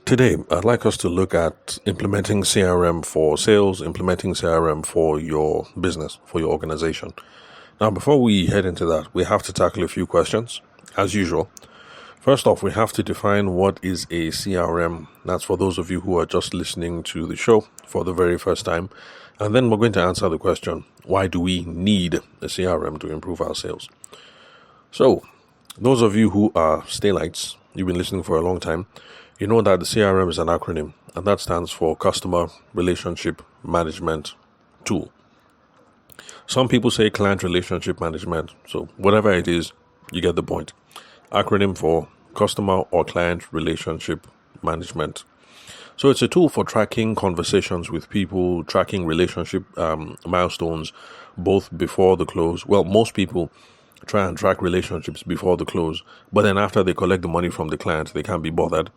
Today, I'd like us to look at implementing CRM for sales, implementing CRM for your business, for your organization. Now, before we head into that, we have to tackle a few questions, as usual. First off, we have to define what is a CRM. That's for those of you who are just listening to the show for the very first time. And then we're going to answer the question, why do we need a CRM to improve our sales? So, those of you who are Staylights, you've been listening for a long time, you know that the CRM is an acronym, and that stands for Customer Relationship Management Tool. Some people say Client Relationship Management, so whatever it is, you get the point. Acronym for Customer or Client Relationship Management. So it's a tool for tracking conversations with people, tracking relationship milestones, both before the close. Well, most people try and track relationships before the close, but then after they collect the money from the client, they can't be bothered.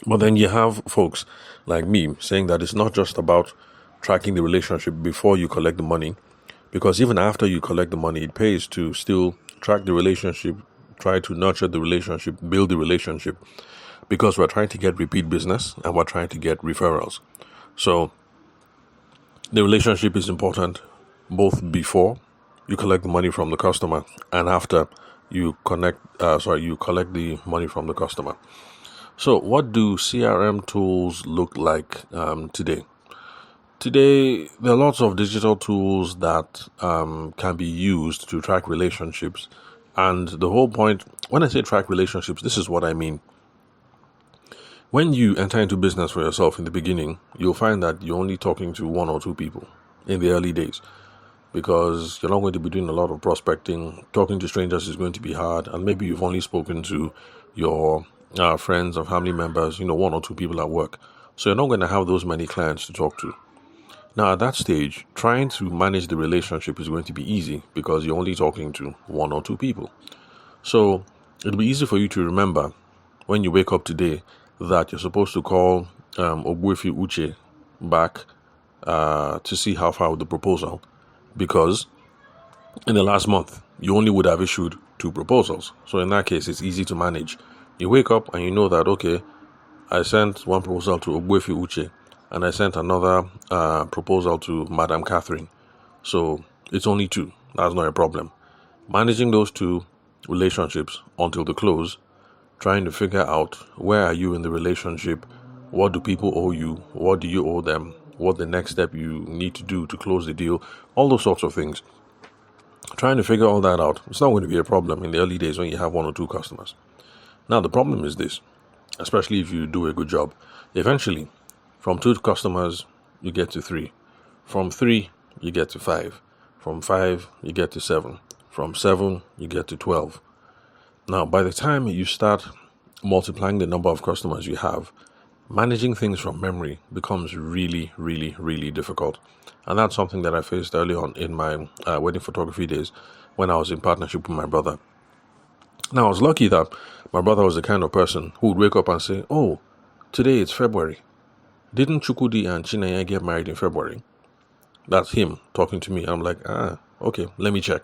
But then you have folks like me saying that it's not just about tracking the relationship before you collect the money, because even after you collect the money, it pays to still track the relationship, try to nurture the relationship, build the relationship, because we're trying to get repeat business and we're trying to get referrals. So the relationship is important both before you collect the money from the customer and after you collect the money from the customer. So what do CRM tools look like today? Today, there are lots of digital tools that can be used to track relationships. And the whole point, when I say track relationships, this is what I mean. When you enter into business for yourself in the beginning, you'll find that you're only talking to one or two people in the early days, because you're not going to be doing a lot of prospecting. Talking to strangers is going to be hard, and maybe you've only spoken to your friends or family members, one or two people at work. So you're not going to have those many clients to talk to. Now, at that stage, trying to manage the relationship is going to be easy because you're only talking to one or two people. So it'll be easy for you to remember when you wake up today that you're supposed to call Ogbuefi Uche back to see how far with the proposal, because in the last month, you only would have issued 2 proposals. So in that case, it's easy to manage. You wake up and you know that, okay, I sent one proposal to Ogbuefi Uche and I sent another proposal to Madam Catherine. So it's only 2. That's not a problem. Managing those 2 relationships until the close, trying to figure out where are you in the relationship, what do people owe you, what do you owe them, what the next step you need to do to close the deal, all those sorts of things. Trying to figure all that out, it's not going to be a problem in the early days when you have 1 or 2 customers. Now, the problem is this, especially if you do a good job. Eventually, from 2 customers, you get to 3. From 3, you get to 5. From 5, you get to 7. From 7, you get to 12. Now, by the time you start multiplying the number of customers you have, managing things from memory becomes really, really, really difficult. And that's something that I faced early on in my wedding photography days when I was in partnership with my brother. Now, I was lucky that my brother was the kind of person who would wake up and say, oh, today it's February. Didn't Chukudi and Chinaya get married in February? That's him talking to me. I'm like, okay, let me check.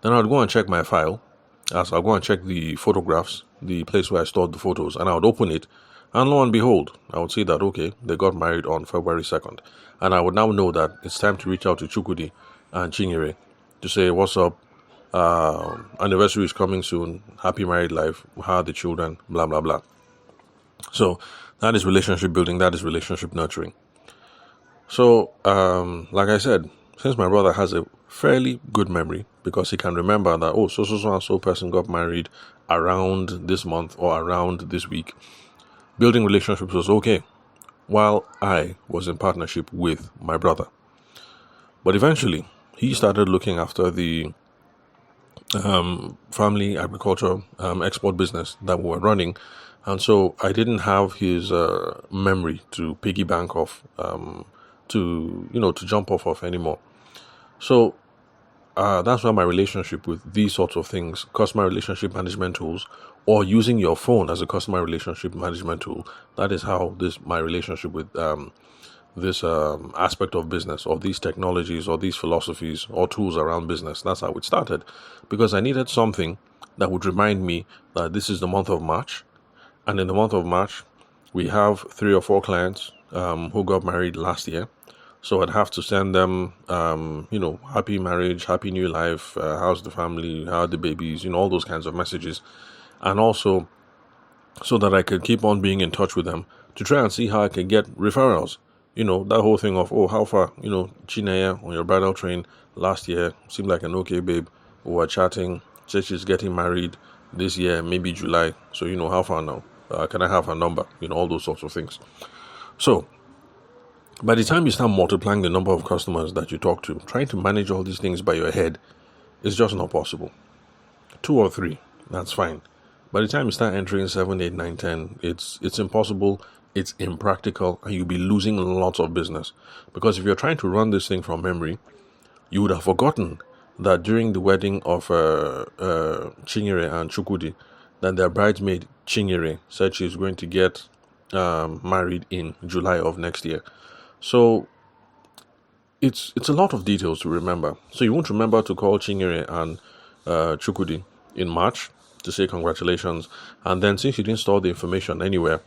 Then I'd go and check my file. I'll go and check the photographs, the place where I stored the photos, and I would open it. And lo and behold, I would see that, okay, they got married on February 2nd. And I would now know that it's time to reach out to Chukudi and Chinyere to say, what's up? Anniversary is coming soon. Happy married life. How are the children? Blah, blah, blah. So that is relationship building. That is relationship nurturing. So, like I said, since my brother has a fairly good memory, because he can remember that, so and so person got married around this month or around this week, building relationships was okay while I was in partnership with my brother. But eventually, he started looking after the family agriculture export business that we were running, and so I didn't have his memory to piggy bank off, to jump off of anymore. So that's why my relationship with these sorts of things, customer relationship management tools, or using your phone as a customer relationship management tool, that is how my relationship with this aspect of business, or these technologies, or these philosophies, or tools around business. That's how it started, because I needed something that would remind me that this is the month of March, and in the month of March, We have 3 or 4 clients who got married last year. So I'd have to send them, happy marriage, happy new life, how's the family, how are the babies, all those kinds of messages. And also so that I could keep on being in touch with them to try and see how I can get referrals. That whole thing of, oh, how far, Chinaya on your bridal train last year seemed like an okay babe. We were chatting, said she's getting married this year, maybe July. So, how far now? Can I have her number? All those sorts of things. So, by the time you start multiplying the number of customers that you talk to, trying to manage all these things by your head is just not possible. 2 or 3, that's fine. By the time you start entering 7, 8, 9, 10, it's impossible, it's impractical, and you'll be losing lots of business. Because if you're trying to run this thing from memory, you would have forgotten that during the wedding of Chinyere and Chukwudi, that their bridesmaid Chinyere said she's going to get married in July of next year. So it's a lot of details to remember. So you won't remember to call Chinyere and Chukwudi in March to say congratulations, and then since you didn't store the information anywhere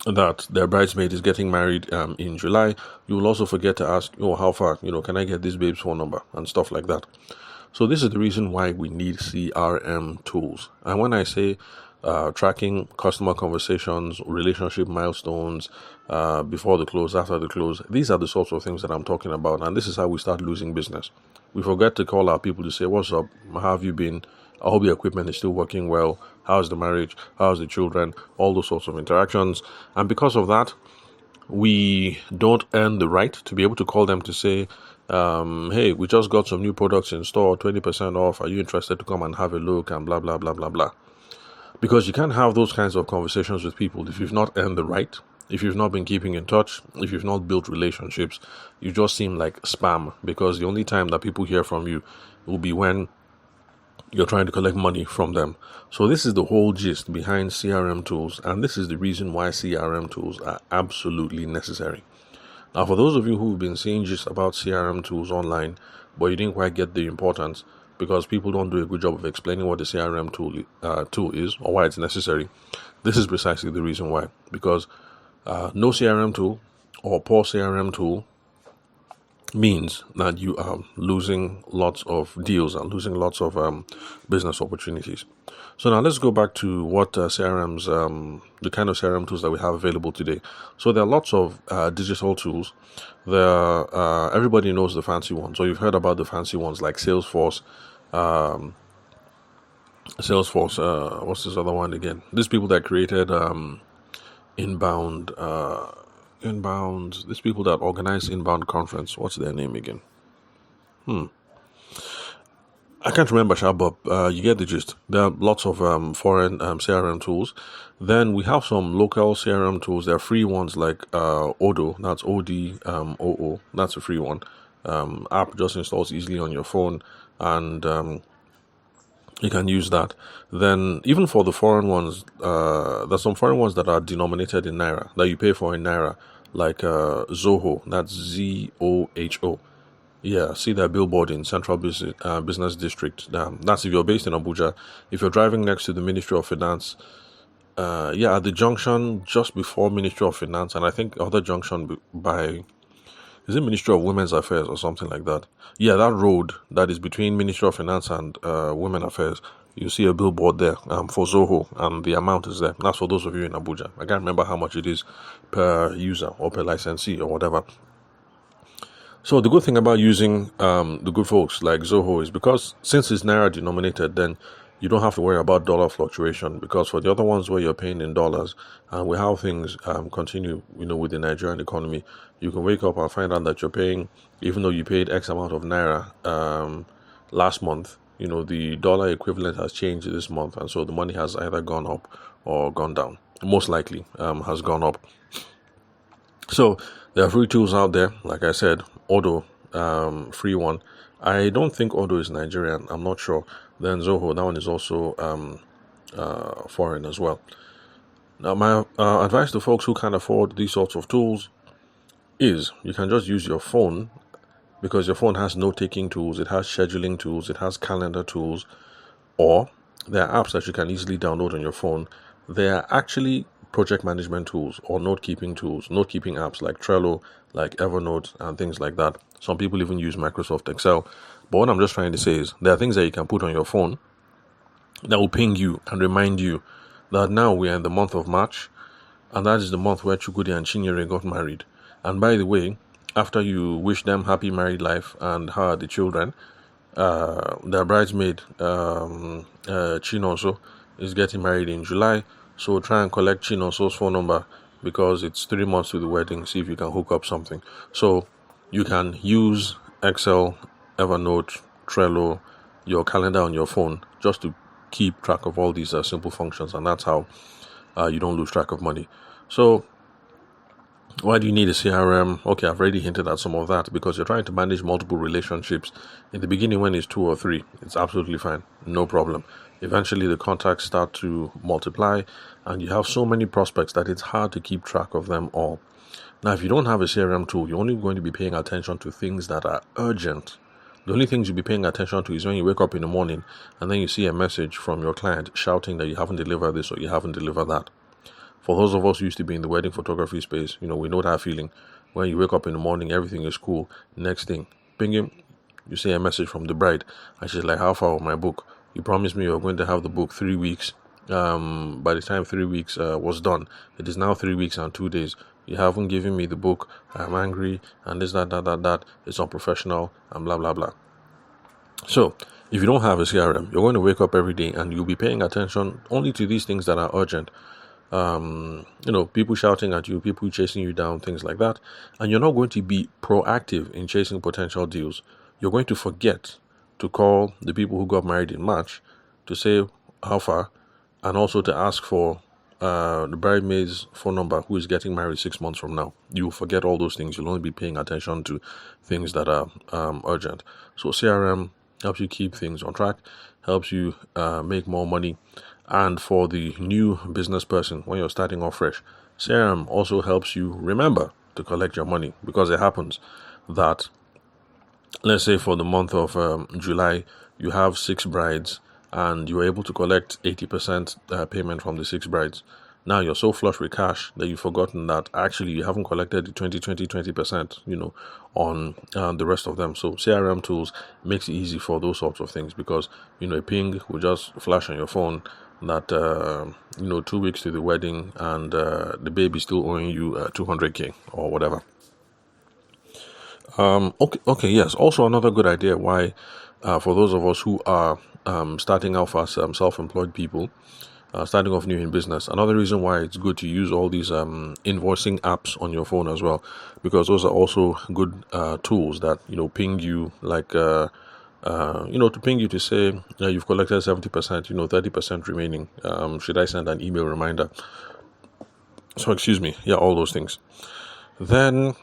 that their bridesmaid is getting married in July, you will also forget to ask, how far, can I get this babe's phone number and stuff like that. So this is the reason why we need CRM tools. And when I say tracking customer conversations, relationship milestones, before the close, after the close, these are the sorts of things that I'm talking about. And this is how we start losing business. We forget to call our people to say, what's up? How have you been? I hope your equipment is still working well. How's the marriage? How's the children? All those sorts of interactions. And because of that, we don't earn the right to be able to call them to say, hey, we just got some new products in store, 20% off. Are you interested to come and have a look? And blah, blah, blah, blah, blah. Because you can't have those kinds of conversations with people if you've not earned the right, if you've not been keeping in touch, if you've not built relationships. You just seem like spam, because the only time that people hear from you will be when you're trying to collect money from them. So this is the whole gist behind CRM tools, and this is the reason why CRM tools are absolutely necessary. Now, for those of you who've been seeing just about CRM tools online, but you didn't quite get the importance because people don't do a good job of explaining what the CRM tool is or why it's necessary, this is precisely the reason why. Because no CRM tool or poor CRM tool means that you are losing lots of deals and losing lots of business opportunities. So now let's go back to what CRMs, the kind of CRM tools that we have available today. So there are lots of digital tools. Everybody knows the fancy ones. So you've heard about the fancy ones like Salesforce. What's this other one again? These people that created Inbound. These people that organize Inbound conference, what's their name again? I can't remember, but you get the gist. There are lots of foreign CRM tools. Then we have some local CRM tools. There are free ones like Odo, that's ODOO, that's a free one. App just installs easily on your phone, and you can use that. Then even for the foreign ones, there's some foreign ones that are denominated in Naira, that you pay for in Naira, like Zoho, that's ZOHO. Yeah, see that billboard in Central Business District. That's if you're based in Abuja. If you're driving next to the Ministry of Finance, at the junction just before Ministry of Finance, and I think other junction by, is it Ministry of Women's Affairs or something like that? Yeah, that road that is between Ministry of Finance and Women Affairs, you see a billboard there for Zoho, and the amount is there. That's for those of you in Abuja. I can't remember how much it is per user or per licensee or whatever. So the good thing about using the good folks like Zoho is because since it's Naira denominated, then you don't have to worry about dollar fluctuation, because for the other ones where you're paying in dollars and with how things continue, with the Nigerian economy, you can wake up and find out that you're paying, even though you paid X amount of Naira last month, the dollar equivalent has changed this month, and so the money has either gone up or gone down. Most likely has gone up. So there are free tools out there, like I said. Odo, free one. I don't think Odo is Nigerian. I'm not sure. Then Zoho, that one is also foreign as well. Now, my advice to folks who can't afford these sorts of tools is you can just use your phone, because your phone has note-taking tools, it has scheduling tools, it has calendar tools, or there are apps that you can easily download on your phone. They are actually project management tools or note-keeping tools, note-keeping apps like Trello, like Evernote, and things like that. Some people even use Microsoft Excel. But what I'm just trying to say is there are things that you can put on your phone that will ping you and remind you that now we are in the month of March, and that is the month where Chukudi and Chinyere got married. And by the way, after you wish them happy married life and how are the children, their bridesmaid, Chinonso, is getting married in July. So try and collect Chinonso's phone number because it's 3 months to the wedding. See if you can hook up something. So you can use Excel, Evernote, Trello, your calendar on your phone just to keep track of all these simple functions, and that's how you don't lose track of money. So why do you need a CRM? Okay, I've already hinted at some of that because you're trying to manage multiple relationships. In the beginning, when it's 2 or 3, it's absolutely fine, no problem. Eventually, the contacts start to multiply, and you have so many prospects that it's hard to keep track of them all. Now, if you don't have a CRM tool, you're only going to be paying attention to things that are urgent. The only things you'll be paying attention to is when you wake up in the morning and then you see a message from your client shouting that you haven't delivered this or you haven't delivered that. For those of us who used to be in the wedding photography space, we know that feeling. When you wake up in the morning, everything is cool. Next thing, ping him, you see a message from the bride, and she's like, how far with my book? You promised me you were going to have the book 3 weeks. By the time 3 weeks was done, it is now 3 weeks and 2 days. You haven't given me the book. I'm angry, and this, that. It's unprofessional, and blah, blah, blah. So, if you don't have a CRM, you're going to wake up every day and you'll be paying attention only to these things that are urgent. People shouting at you, people chasing you down, things like that. And you're not going to be proactive in chasing potential deals. You're going to forget to call the people who got married in March to say how far, and also to ask for the bridesmaid's phone number who is getting married 6 months from now. You'll forget all those things. You'll only be paying attention to things that are urgent. So CRM helps you keep things on track, helps you make more money. And for the new business person, when you're starting off fresh, CRM also helps you remember to collect your money, because it happens that, let's say for the month of July, you have 6 brides and you're able to collect 80% payment from the 6 brides. Now you're so flush with cash that you've forgotten that actually you haven't collected the 20%, on the rest of them. So CRM tools makes it easy for those sorts of things, because, a ping will just flash on your phone that 2 weeks to the wedding and the baby still owing you 200k or whatever. Okay, yes. Also, another good idea why for those of us who are starting off as self-employed people, starting off new in business, another reason why it's good to use all these invoicing apps on your phone as well, because those are also good tools that ping you, like to ping you to say you've collected 70%, 30% remaining. Should I send an email reminder? So excuse me, all those things. Then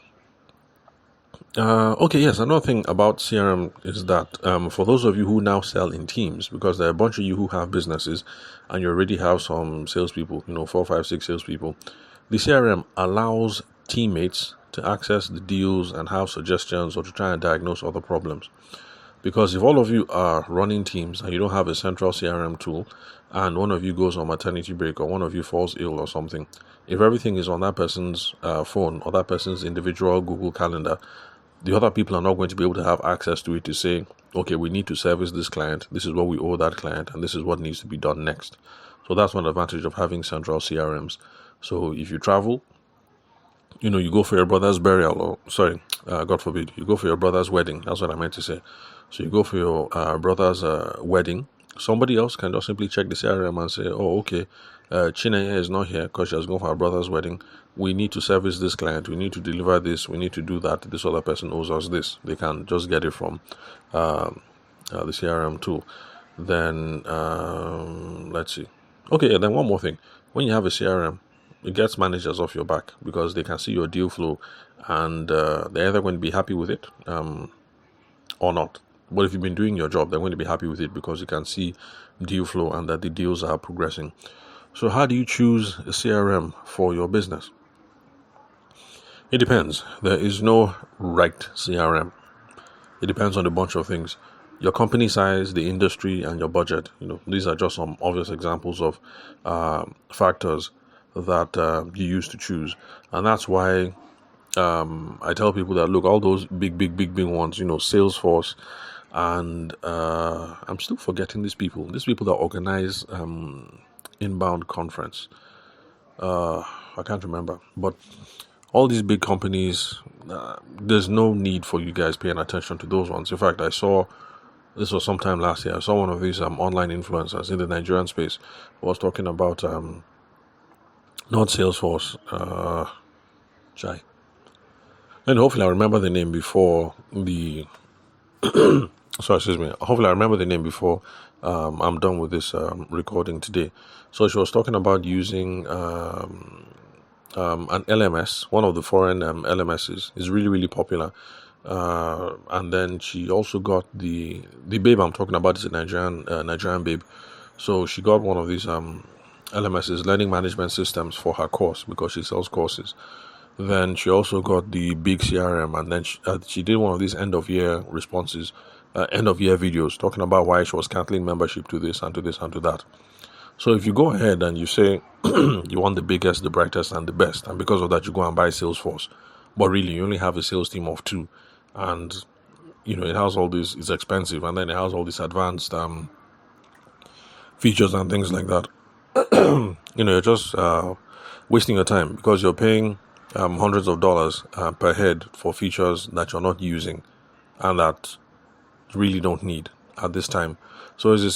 another thing about CRM is that for those of you who now sell in teams, because there are a bunch of you who have businesses and you already have some salespeople, 4, 5, 6 salespeople, the CRM allows teammates to access the deals and have suggestions or to try and diagnose other problems. Because if all of you are running teams and you don't have a central CRM tool, and one of you goes on maternity break or one of you falls ill or something, if everything is on that person's phone or that person's individual Google Calendar, the other people are not going to be able to have access to it to say, okay, we need to service this client, this is what we owe that client, and this is what needs to be done next. So that's one advantage of having central CRMs. So if you travel, you go for your brother's burial, or God forbid, you go for your brother's wedding. That's what I meant to say. So you go for your brother's wedding. Somebody else can just simply check the CRM and say, oh, okay, Chineye is not here because she has gone for her brother's wedding. We need to service this client. We need to deliver this. We need to do that. This other person owes us this. They can just get it from the CRM tool. Then, let's see. Okay, then one more thing. When you have a CRM, it gets managers off your back because they can see your deal flow and they're either going to be happy with it or not. But if you've been doing your job, they're going to be happy with it because you can see deal flow and that the deals are progressing. So how do you choose a CRM for your business? It depends. There is no right CRM. It depends on a bunch of things. Your company size, the industry, and your budget. These are just some obvious examples of factors that you use to choose. And that's why I tell people that, look, all those big ones, Salesforce, and I'm still forgetting these people that organize inbound conference. I can't remember, but all these big companies, there's no need for you guys paying attention to those ones. In fact, I saw, this was sometime last year, I saw one of these online influencers in the Nigerian space was talking about not Salesforce, Chai. And hopefully I remember the name before the so excuse me. Hopefully I remember the name before I'm done with this recording today. So she was talking about using an LMS, one of the foreign LMSs, is really popular. And then she also got the babe I'm talking about is a Nigerian babe. So she got one of these LMSs, learning management systems, for her course because she sells courses. Then she also got the big CRM, and then she did one of these end of year responses, end of year videos talking about why she was canceling membership to this and to this and to that. So if you go ahead and you say you want the biggest, the brightest, and the best, and because of that you go and buy Salesforce, but really you only have a sales team of 2, and it has all this, it's expensive, and then it has all these advanced features and things like that. You're just wasting your time because you're paying hundreds of dollars per head for features that you're not using and that really don't need at this time. So it's the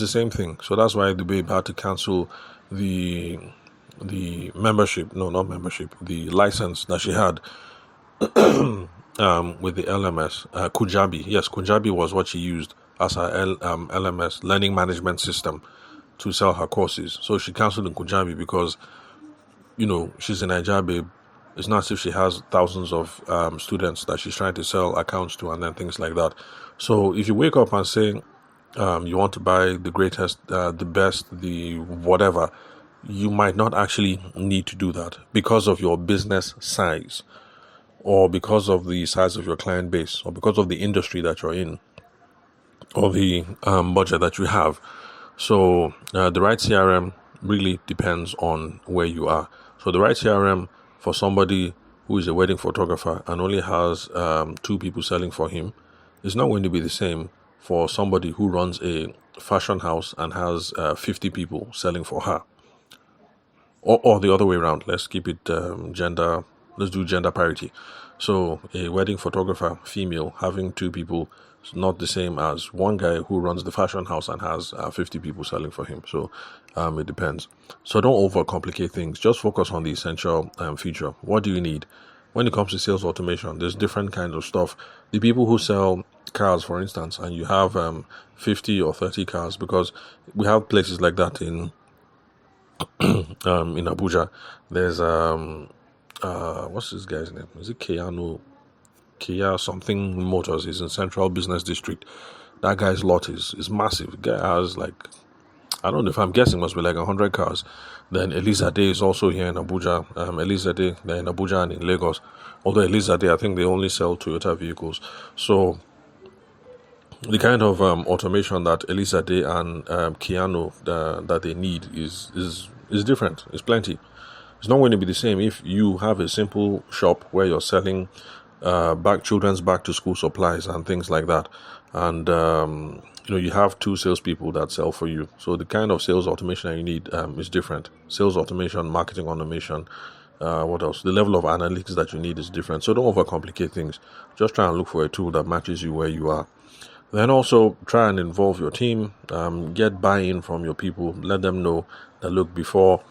same thing. So that's why the babe had to cancel the membership, no, not membership, the license that she had with the LMS, Kujabi. Yes, Kujabi was what she used as her LMS, learning management system, to sell her courses. So she canceled in Kujabi because she's a Nigeria babe. It's not as if she has thousands of students that she's trying to sell accounts to and then things like that. So if you wake up and say you want to buy the greatest, the best, the whatever, you might not actually need to do that because of your business size, or because of the size of your client base, or because of the industry that you're in, or the budget that you have. So the right CRM really depends on where you are. So the right CRM for somebody who is a wedding photographer and only has 2 people selling for him is not going to be the same for somebody who runs a fashion house and has 50 people selling for her. Or the other way around. Let's keep it let's do gender parity. So a wedding photographer, female, having 2 people is not the same as one guy who runs the fashion house and has 50 people selling for him. So it depends. So don't overcomplicate things. Just focus on the essential feature. What do you need? When it comes to sales automation, there's different kinds of stuff. The people who sell cars, for instance, and you have 50 or 30 cars, because we have places like that in Abuja. There's what's this guy's name? Is it Kia something Motors? Is in Central Business District. That guy's lot is massive. The guy has like, I don't know, if I'm guessing, must be like 100 cars. Then Elizade is also here in Abuja. Elizade, they're in Abuja and in Lagos. Although Elizade, I think they only sell Toyota vehicles. So the kind of automation that Elizade and Keanu that they need is different. It's plenty. It's not going to be the same if you have a simple shop where you're selling children's back to school supplies and things like that, and you have 2 salespeople that sell for you. So the kind of sales automation that you need is different. Sales automation, marketing automation, what else? The level of analytics that you need is different. So don't overcomplicate things. Just try and look for a tool that matches you where you are. Then also try and involve your team. Get buy-in from your people. Let them know that, look, before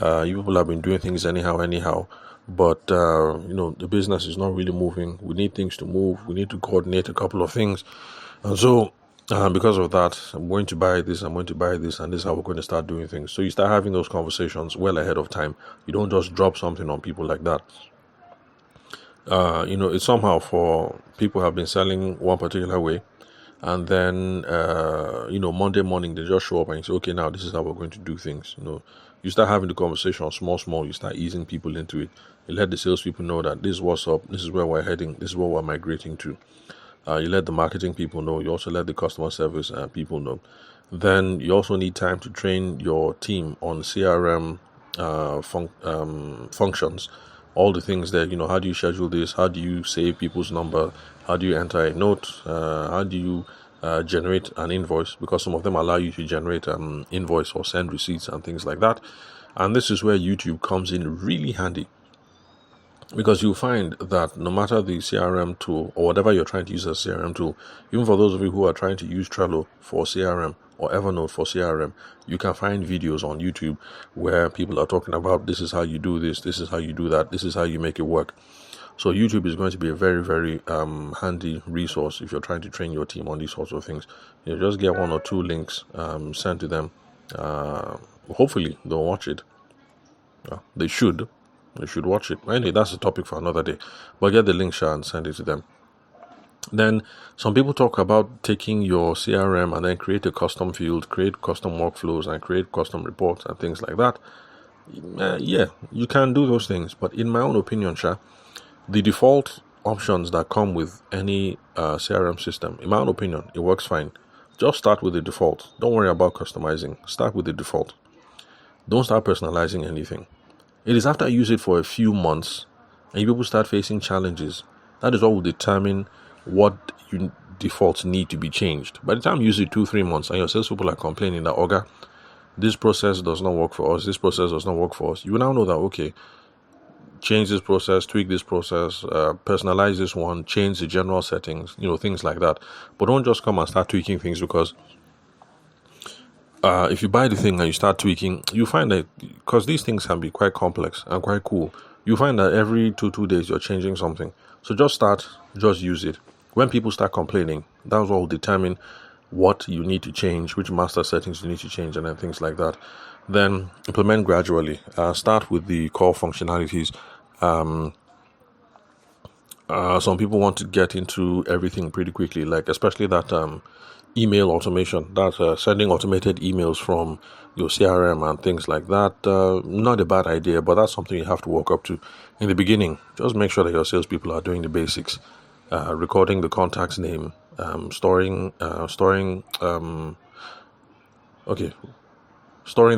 you people have been doing things anyhow, but the business is not really moving. We need things to move. We need to coordinate a couple of things, and so because of that, I'm going to buy this, and this is how we're going to start doing things. So you start having those conversations well ahead of time. You don't just drop something on people like that. It's somehow for people who have been selling one particular way, and then Monday morning they just show up and say, okay, now this is how we're going to do things. You start having the conversation small. You start easing people into it. You let the salespeople know that this is what's up, this is where we're heading, this is what we're migrating to. You let the marketing people know. You also let the customer service people know. Then you also need time to train your team on CRM functions, all the things that, how do you schedule this? How do you save people's number? How do you enter a note? How do you generate an invoice? Because some of them allow you to generate an invoice or send receipts and things like that. And this is where YouTube comes in really handy, because you'll find that no matter the CRM tool or whatever you're trying to use as a CRM tool, even for those of you who are trying to use Trello for CRM or Evernote for CRM, you can find videos on YouTube where people are talking about, this is how you do this is how you do that, this is how you make it work. So YouTube is going to be a very, very handy resource if you're trying to train your team on these sorts of things. Just get one or two links sent to them. Hopefully they'll watch it. They should watch it. Anyway, that's a topic for another day. But get the link and send it to them. Then some people talk about taking your CRM and then create a custom field, create custom workflows, and create custom reports and things like that. Yeah, you can do those things. But in my own opinion, the default options that come with any CRM system, in my own opinion, it works fine. Just start with the default. Don't worry about customizing. Start with the default. Don't start personalizing anything. It is after you use it for a few months and people start facing challenges, that is what will determine what your defaults need to be changed. By the time you use it 2-3 months and your salespeople are complaining that, Oga, this process does not work for us, this process does not work for us, you now know that, okay, change this process, tweak this process, personalize this one, change the general settings, things like that. But don't just come and start tweaking things, because if you buy the thing and you start tweaking, you find that, because these things can be quite complex and quite cool, you find that every 2 days you're changing something. So just use it. When people start complaining, that's what will determine what you need to change, which master settings you need to change, and then things like that. Then implement gradually. Start with the core functionalities. Some people want to get into everything pretty quickly, like especially that email automation, that sending automated emails from your CRM and things like that. Not a bad idea, but that's something you have to work up to. In the beginning, just make sure that your salespeople are doing the basics, recording the contact's name, storing the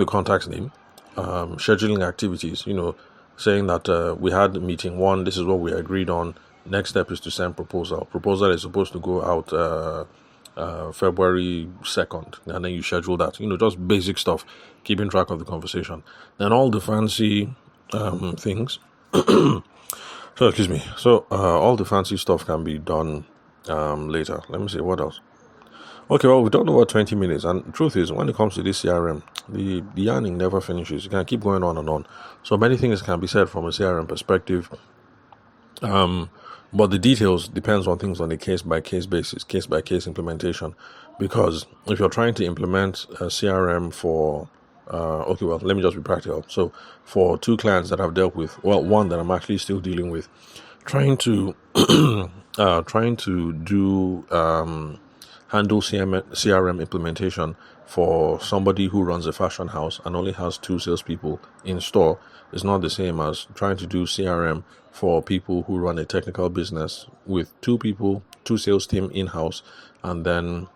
contact's name, scheduling activities, saying that we had meeting 1, this is what we agreed on. Next step is to send proposal. Proposal is supposed to go out February 2nd, and then you schedule that. Just basic stuff, keeping track of the conversation. Then all the fancy things. So, excuse me. So, all the fancy stuff can be done later. Let me see, what else? Okay, well, we've done over 20 minutes, and the truth is, when it comes to this CRM, the yarning never finishes. You can keep going on and on. So many things can be said from a CRM perspective. But the details depends on things on a case-by-case basis, case-by-case implementation. Because if you're trying to implement a CRM for, let me just be practical. So for 2 clients that I've dealt with, one that I'm actually still dealing with, trying to handle CRM implementation for somebody who runs a fashion house and only has 2 salespeople in store is not the same as trying to do CRM for people who run a technical business with 2 people, 2 sales team in-house, and then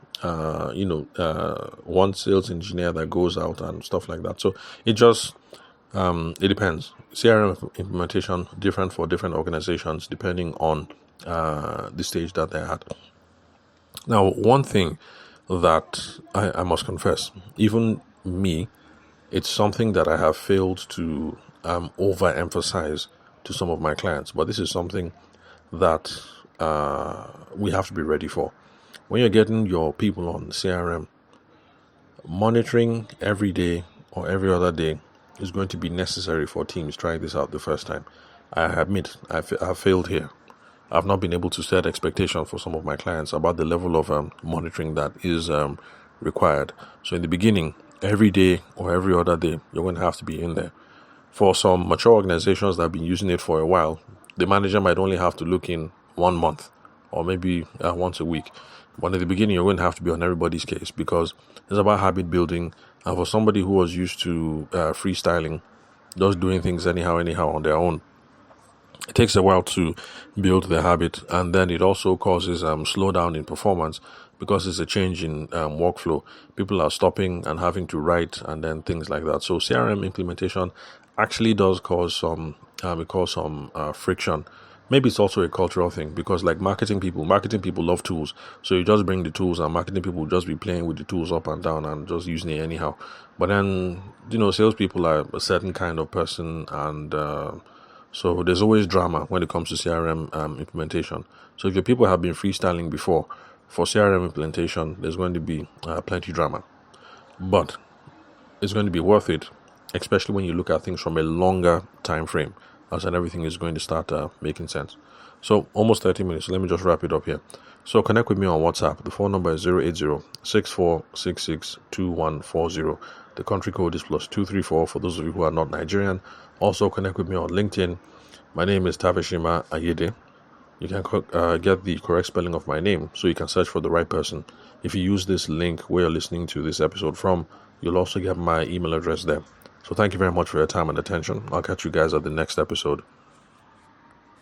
one sales engineer that goes out and stuff like that. So it just it depends. CRM implementation different for different organizations depending on the stage that they're at. Now, one thing that I must confess, even me, it's something that I have failed to overemphasize to some of my clients, but this is something that we have to be ready for. When you're getting your people on CRM, monitoring every day or every other day is going to be necessary for teams trying this out the first time. I admit I've failed here. I've not been able to set expectation for some of my clients about the level of monitoring that is required. So in the beginning, every day or every other day, you're going to have to be in there. For some mature organizations that have been using it for a while, the manager might only have to look in 1 month or maybe once a week. But in the beginning, you're going to have to be on everybody's case, because it's about habit building. And for somebody who was used to freestyling, just doing things anyhow on their own, it takes a while to build the habit, and then it also causes slowdown in performance because it's a change in workflow. People are stopping and having to write and then things like that. So CRM implementation actually does cause some friction. Maybe it's also a cultural thing because like marketing people love tools. So you just bring the tools and marketing people will just be playing with the tools up and down and just using it anyhow. But then salespeople are a certain kind of person, and so there's always drama when it comes to CRM implementation. So if your people have been freestyling before, for CRM implementation, there's going to be plenty drama. But it's going to be worth it, especially when you look at things from a longer time frame, as then everything is going to start making sense. So almost 30 minutes. Let me just wrap it up here. So connect with me on WhatsApp. The phone number is 080-6466-2140. The country code is +234 for those of you who are not Nigerian. Also connect with me on LinkedIn. My name is Tavishima Ayede. You can get the correct spelling of my name so you can search for the right person. If you use this link where you're listening to this episode from, you'll also get my email address there. So thank you very much for your time and attention. I'll catch you guys at the next episode.